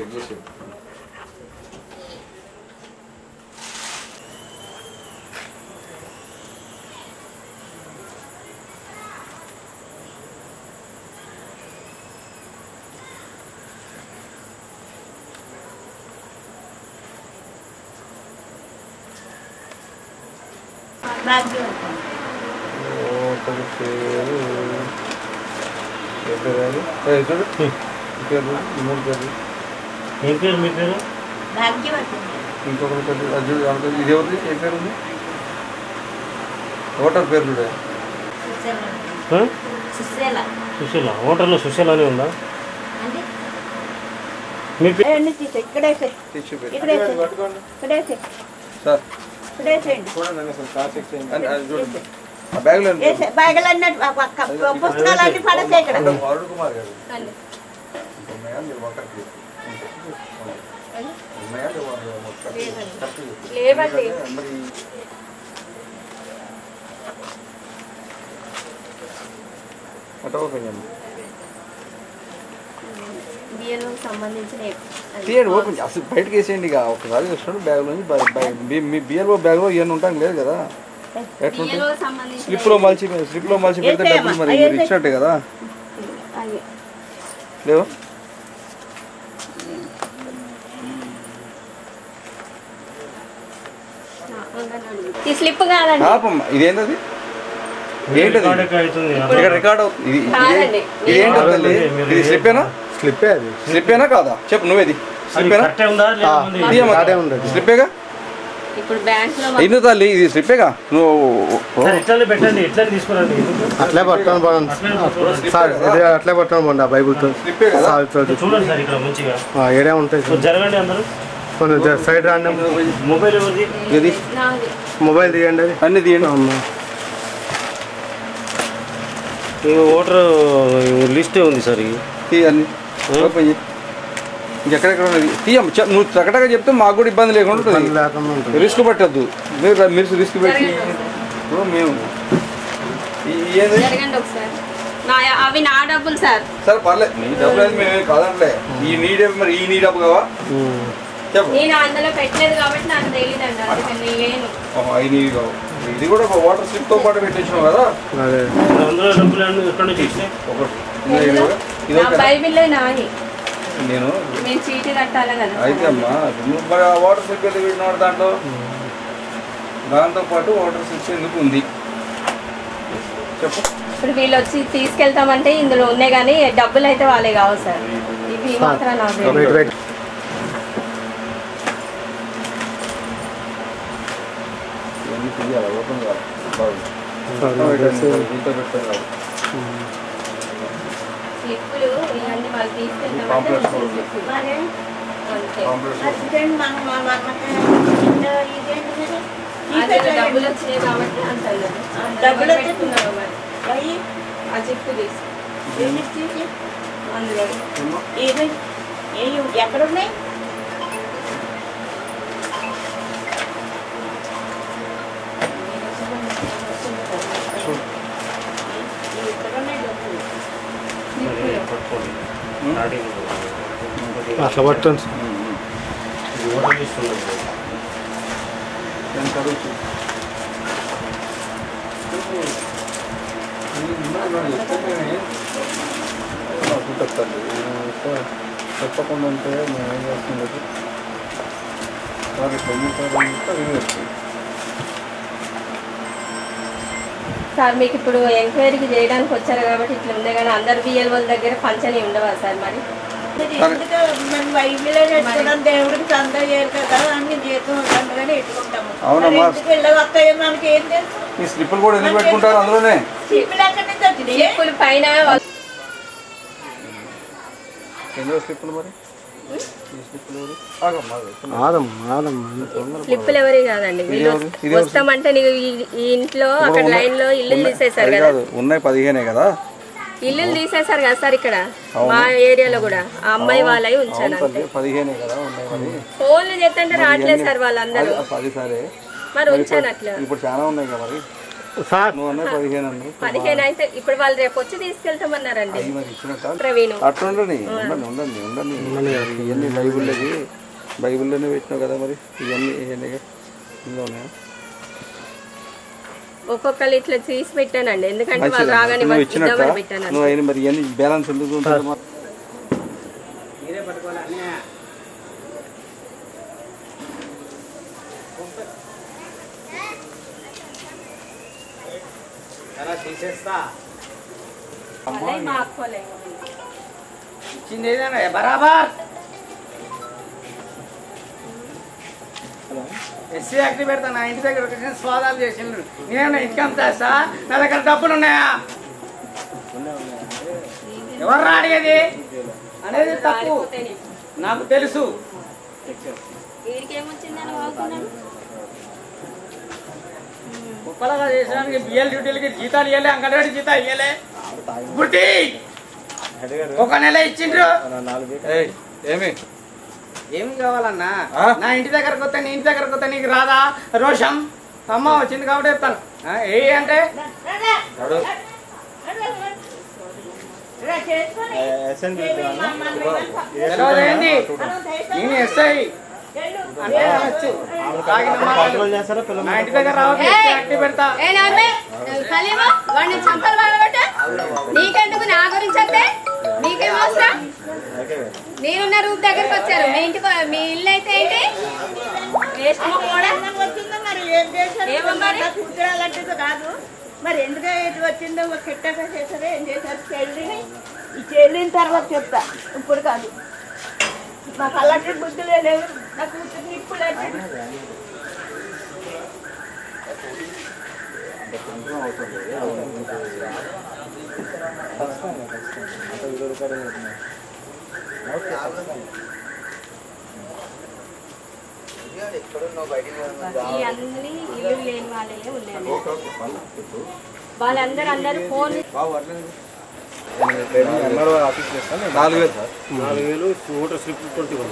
Check చేసి ఏం పేరు మీ పేరు? ఇంకొకటి ఇది ఎవరిది ఏ పేరు ఉంది ఓటర్ పేరు సుశీల ఓటర్లో సుశీల అని ఉందా? మీ పేరు పుస్తకాలన్నీ పడతాయి ఇక్కడ. అరుణ్ కుమార్ గారు లేవండి. తీయండి ఓపెన్ అసలు బయటకు వేసేయండి ఇక ఒకసారి వస్తున్నాడు బ్యాగ్ నుంచి మీ బిఎల్ఓ బ్యాగ్లో ఇవన్నీ ఉంటాం లేదు కదా ఎట్లుంటాయి స్లిప్లో మలిచి పెడితే డబ్బులు మరి మీరు ఇచ్చినట్టే కదా లేవు ఈ స్లిప్ కాదండి. ఇదేంటది ఏంటది ఇక్కడ రికార్డ్ అవుతుంది ఇది ఏంటది ఇది స్లిప్పేనా స్లిప్పేనా కాదా చెప్పు నువ్వేది స్లిప్పేనా స్లిప్పేగా ఇప్పుడు బ్యాంక్ లో ఎందుకు తల్లి ఇది స్లిప్పేగా నువ్వు పెట్టండి ఎట్లా తీసుకురండి అట్లే పట్టుకొని పోండి సార్ అట్లే పట్టుకొని పోండి ఆ బైబుల్తో చూడండి సార్ ఇక్కడ మంచిగా ఏరియా ఉంటాయి జరగండి అందరూ కొంచెం సైడ్ రాండి మొబైల్ ఎవరిది ఇది మొబైల్ తీయండి అది అన్ని తీయండి ఓటర్ లిస్టే ఉంది సార్ తీయండి ఓపెన్ చేయి ఇంకెక్కడెక్కడ ఉన్నది తీయమ్మ నువ్వు చక్కటగా చెప్తే మాకు కూడా ఇబ్బంది లేకుండా ఉంటుంది రిస్క్ పెట్టద్దు మీరు రిస్క్ పెట్టి ఇప్పుడు మేము అవి నా డబ్బులు సార్. సరే పర్లేదు నీ డబ్బులు అయితే మేమేం కాదంటలే ఈ నీ డబ్బు మరి ఈ నీ డబ్బు కావా చెప్పు నేను అందులో పెట్టలేదు కాబట్టి నాకు తెలియదండి అందుకని లేను అవి నీవి కావు ఇది కూడా ఒక వాటర్ స్లిప్ తో పాటు పెట్టించినావు కదా అందులో డబ్బులు ఎక్కడ నుంచి ఒకటి బైబిల్ నాది నేను చీటీ కట్టాలి కదా అయితే అమ్మా నువ్వు వాటర్ స్లిప్ అయితే పెట్టినాడు దాంతో పాటు వాటర్ స్లిప్ ఎందుకు ఉంది చెప్పు ఇప్పుడు వీళ్ళు వచ్చి తీసుకెళ్తామంటే ఇందులో ఉన్నాయి కానీ డబ్బులు అయితే వాళ్ళే కావు సార్. ఇవి మాత్రం నాకు స్లిప్పులు ఇవన్నీ వాళ్ళు తీసుకెళ్తామంటే డబ్బులు వచ్చినాయి కాబట్టి అంటారు డబ్బులు ఆ చిప్పు తీసి అందులో ఎక్కడున్నాయి అట్లా పట్టండి చెప్పకుండా ఉంటే మేము ఏం చేస్తుంది సార్ మీకు ఇప్పుడు ఎంక్వైరీకి చేయడానికి వచ్చారు కాబట్టి ఇట్లా ఉంది కానీ అందరు బిఎల్ఓల దగ్గర పంచని ఉండవా సార్ మరి దేవుడికి చందా చేయరు కదా అన్ని జీతం కానీ ఎట్టుకుంటాము. అవునమ్మా ఈ స్లిప్పులు కూడా ఎందుకు పెట్టుకుంటారు అందులోనే స్లిప్పులు పైన స్లిప్పులు మరి స్లిప్పులు ఎవరి కాదండి వీళ్ళు వస్తామంటే నీకు ఈ ఇంట్లో అక్కడ లైన్ లో ఇల్లు తీసేసారు కదా ఉన్నాయి 15 కదా ఇల్లు తీసేసారు కదా సార్ ఇక్కడ మా ఏరియాలో కూడా ఆ అమ్మాయి వాళ్ళవి ఉంచాను 15 కదా ఉన్నాయి ఫోన్లు చేస్తుంటే రావట్లేదు సార్ వాళ్ళందరూ మరి ఉంచాను అట్లా ఇప్పుడు చాలా ఉన్నాయి కదా మరి సార్ నువ్వు అన్న 15 అన్నావు 15 అయితే ఇప్పుడు వాళ్ళు రేపు వచ్చి తీసుకెళ్తామన్నారండి. అది మరి ఇచ్చినట్ట ప్రవీణ్ అట్లా ఉండండి ఇవన్నీ బైబిల్లోనే పెట్టినావు కదా మరి ఇవన్నీ ఇందులో ఉన్నాయా ఒక్కొక్కరు ఇట్లా తీసి పెట్టానండి ఎందుకంటే వాళ్ళు రాగానే నువ్వు ఇచ్చినట్ట ఇద్దామని పెట్టాను. నువ్వు అయిన మరి ఇవన్నీ బ్యాలెన్స్ ఎందుకు ఉంటుంది మరి? అదే మా అక్కోలే. బరాబర్ ఎస్సీ యాక్టివ్ పెడతా నా ఇంటి దగ్గర వచ్చి స్వాదాలు చేసిండు నేను ఇంటికి అమ్ముతా నా దగ్గర డబ్బులు ఉన్నాయా ఎవరు అడిగేది అనేది తప్పు నాకు తెలుసు కుప్పలుగా చేసినానికి బిఎల్ డ్యూటీలకి జీతాలు ఇవ్వలే అంగన్వాడీ జీతాలు ఇవ్వలే గుడ్డి ఒక నెల ఇచ్చిండ్రు ఏమి ఏమి కావాలన్నా నా ఇంటి దగ్గరకు వస్తే నీ ఇంటి దగ్గరకు వస్తే నీకు రాదా రోషం అమ్మ వచ్చింది కాబట్టి చెప్తాను ఏ అంటే ఏంది నేను ఎస్ఐ అంటే నా ఇంటి దగ్గర రావచ్చు యాక్టివ్ పెడతా నీకెందుకు నా గురించి వస్తే నీకేం అవసరం? నేనున్న రూప్ దగ్గరకు వచ్చారు మీ ఇంటికి మీ ఇల్లు అయితే ఏంటి మరి ఏం చేశారు కూతురాలంటే కాదు మరి ఎందుకు ఎటు వచ్చిందో కిట్టగా చేశారు ఏం చేశారు చెల్లిని ఈ చెల్లిన తర్వాత చెప్తా ఇప్పుడు కాదు నాకు అలాంటి బుద్ధులే లేవు నా కూతుర్ని ఇప్పుడు ఈ అన్ని ఇల్లు లేని వాళ్ళే ఉన్నాయండి. వాళ్ళందరూ ఫోన్ 4,000 సార్ 4,000 ఓటర్ స్లిప్ 21.